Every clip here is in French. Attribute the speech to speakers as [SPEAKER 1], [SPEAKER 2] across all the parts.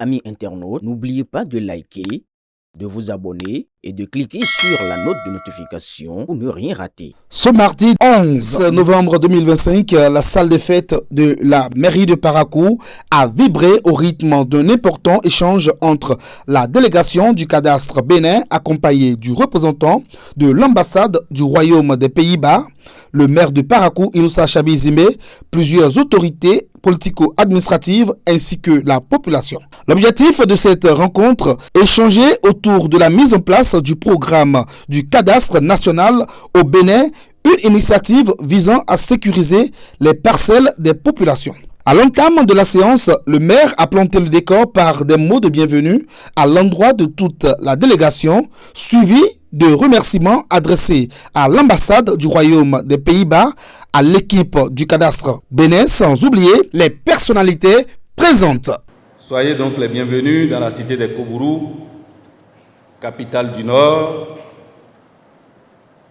[SPEAKER 1] Amis internautes, n'oubliez pas de liker, de vous abonner et de cliquer sur la note de notification pour ne rien rater.
[SPEAKER 2] Ce mardi 11 novembre 2025, la salle des fêtes de la mairie de Parakou a vibré au rythme d'un important échange entre la délégation du cadastre Bénin, accompagnée du représentant de l'ambassade du Royaume des Pays-Bas, le maire de Parakou, Inoussa Chabizime, plusieurs autorités politico-administratives ainsi que la population. L'objectif de cette rencontre, échanger autour de la mise en place du programme du cadastre national au Bénin, une initiative visant à sécuriser les parcelles des populations. À l'entame de la séance, le maire a planté le décor par des mots de bienvenue à l'endroit de toute la délégation, suivi de remerciements adressés à l'ambassade du Royaume des Pays-Bas, à l'équipe du cadastre Bénin, sans oublier les personnalités présentes.
[SPEAKER 3] Soyez donc les bienvenus dans la cité des Koubourou, capitale du Nord,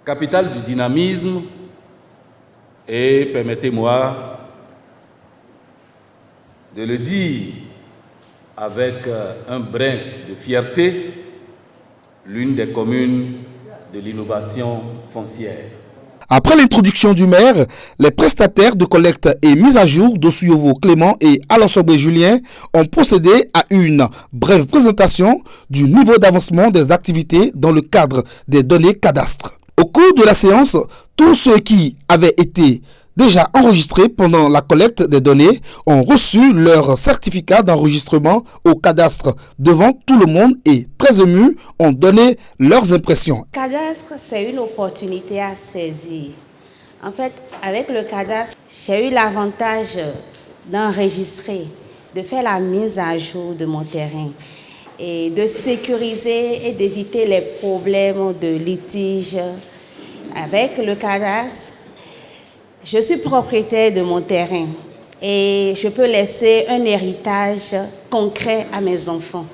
[SPEAKER 3] capitale du dynamisme, et permettez-moi de le dire avec un brin de fierté, l'une des communes de l'innovation foncière.
[SPEAKER 2] Après l'introduction du maire, les prestataires de collecte et mise à jour d'Osuyovo Clément et Alonsobé Julien ont procédé à une brève présentation du niveau d'avancement des activités dans le cadre des données cadastres. Au cours de la séance, tous ceux qui avaient été déjà enregistrés pendant la collecte des données ont reçu leur certificat d'enregistrement au cadastre devant tout le monde et, très émus, ont donné leurs impressions.
[SPEAKER 4] Le cadastre, c'est une opportunité à saisir. En fait, avec le cadastre, j'ai eu l'avantage d'enregistrer, de faire la mise à jour de mon terrain et de sécuriser et d'éviter les problèmes de litige. Avec le cadastre, je suis propriétaire de mon terrain et je peux laisser un héritage concret à mes enfants.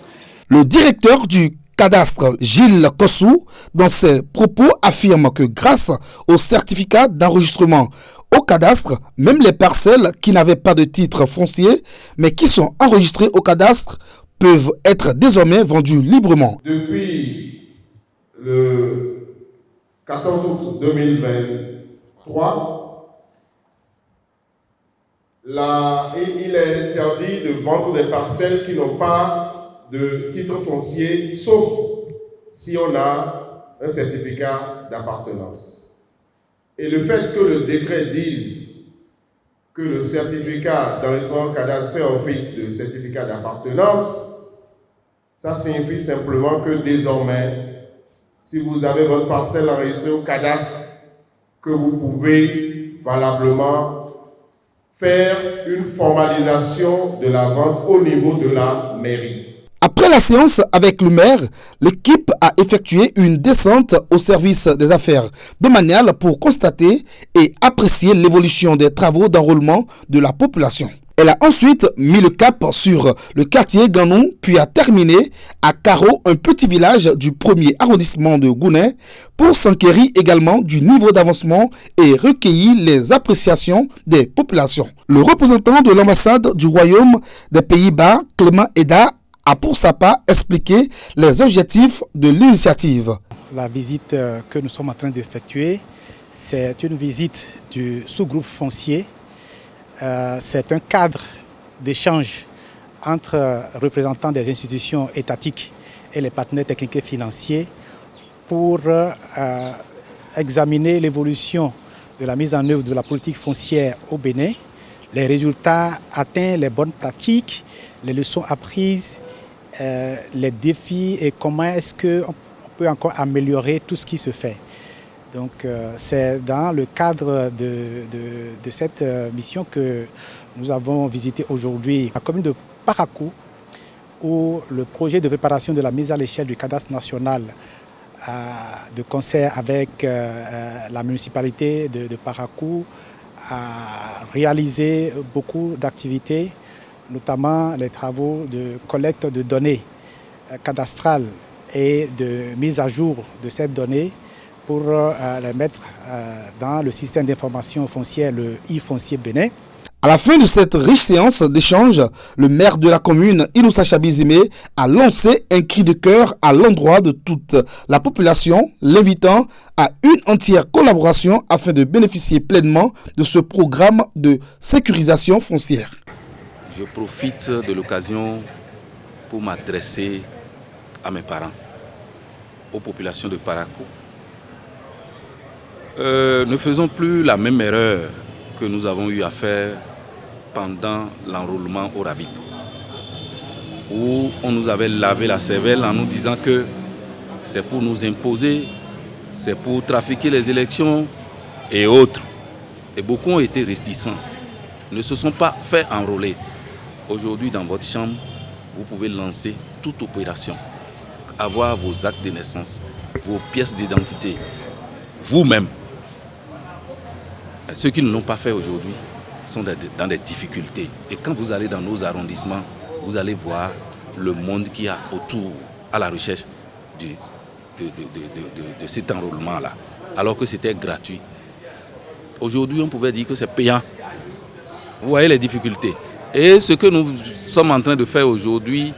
[SPEAKER 2] Le directeur du cadastre, Gilles Kossou, dans ses propos affirme que grâce au certificat d'enregistrement au cadastre, même les parcelles qui n'avaient pas de titre foncier mais qui sont enregistrées au cadastre peuvent être désormais vendues librement.
[SPEAKER 5] Depuis le 14 août 2023, il est interdit de vendre des parcelles qui n'ont pas de titre foncier, sauf si on a un certificat d'appartenance. Et le fait que le décret dise que le certificat d'enregistrement cadastre fait office de certificat d'appartenance, ça signifie simplement que désormais, si vous avez votre parcelle enregistrée au cadastre, que vous pouvez valablement faire une formalisation de la vente au niveau de la mairie.
[SPEAKER 2] Après la séance avec le maire, l'équipe a effectué une descente au service des affaires domaniales pour constater et apprécier l'évolution des travaux d'enrôlement de la population. Elle a ensuite mis le cap sur le quartier Ganou, puis a terminé à Caro, un petit village du premier arrondissement de Gounin, pour s'enquérir également du niveau d'avancement et recueillir les appréciations des populations. Le représentant de l'ambassade du Royaume des Pays-Bas, Clément Eda, a pour sa part expliqué les objectifs de l'initiative.
[SPEAKER 6] La visite que nous sommes en train d'effectuer, c'est une visite du sous-groupe foncier. C'est un cadre d'échange entre représentants des institutions étatiques et les partenaires techniques et financiers pour examiner l'évolution de la mise en œuvre de la politique foncière au Bénin, les résultats atteints, les bonnes pratiques, les leçons apprises, les défis et comment est-ce qu'on peut encore améliorer tout ce qui se fait. Donc c'est dans le cadre de cette mission que nous avons visité aujourd'hui la commune de Parakou, où le projet de préparation de la mise à l'échelle du cadastre national de concert avec la municipalité de Parakou a réalisé beaucoup d'activités, notamment les travaux de collecte de données cadastrales et de mise à jour de ces données pour les mettre dans le système d'information foncière, le e-foncier Bénin.
[SPEAKER 2] À la fin de cette riche séance d'échange, le maire de la commune, Inoussa Chabizime, a lancé un cri de cœur à l'endroit de toute la population, l'invitant à une entière collaboration afin de bénéficier pleinement de ce programme de sécurisation foncière.
[SPEAKER 3] Je profite de l'occasion pour m'adresser à mes parents, aux populations de Parakou. Ne faisons plus la même erreur que nous avons eu à faire pendant l'enrôlement au Ravit, où on nous avait lavé la cervelle en nous disant que c'est pour nous imposer, c'est pour trafiquer les élections et autres. Et beaucoup ont été réticents, ne se sont pas fait enrôler. Aujourd'hui, dans votre chambre, vous pouvez lancer toute opération, avoir vos actes de naissance, vos pièces d'identité, vous-même. Ceux qui ne l'ont pas fait aujourd'hui sont dans des difficultés. Et quand vous allez dans nos arrondissements, vous allez voir le monde qu'il y a autour à la recherche de cet enrôlement-là, alors que c'était gratuit. Aujourd'hui, on pouvait dire que c'est payant. Vous voyez les difficultés. Et ce que nous sommes en train de faire aujourd'hui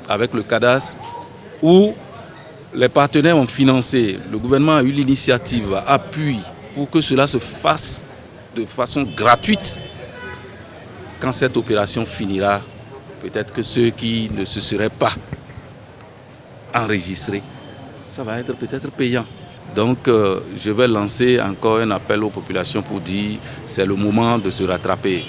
[SPEAKER 3] avec le cadastre, où les partenaires ont financé, le gouvernement a eu l'initiative, appui pour que cela se fasse de façon gratuite. Quand cette opération finira, peut-être que ceux qui ne se seraient pas enregistrés, ça va être peut-être payant. Donc je vais lancer encore un appel aux populations pour dire c'est le moment de se rattraper.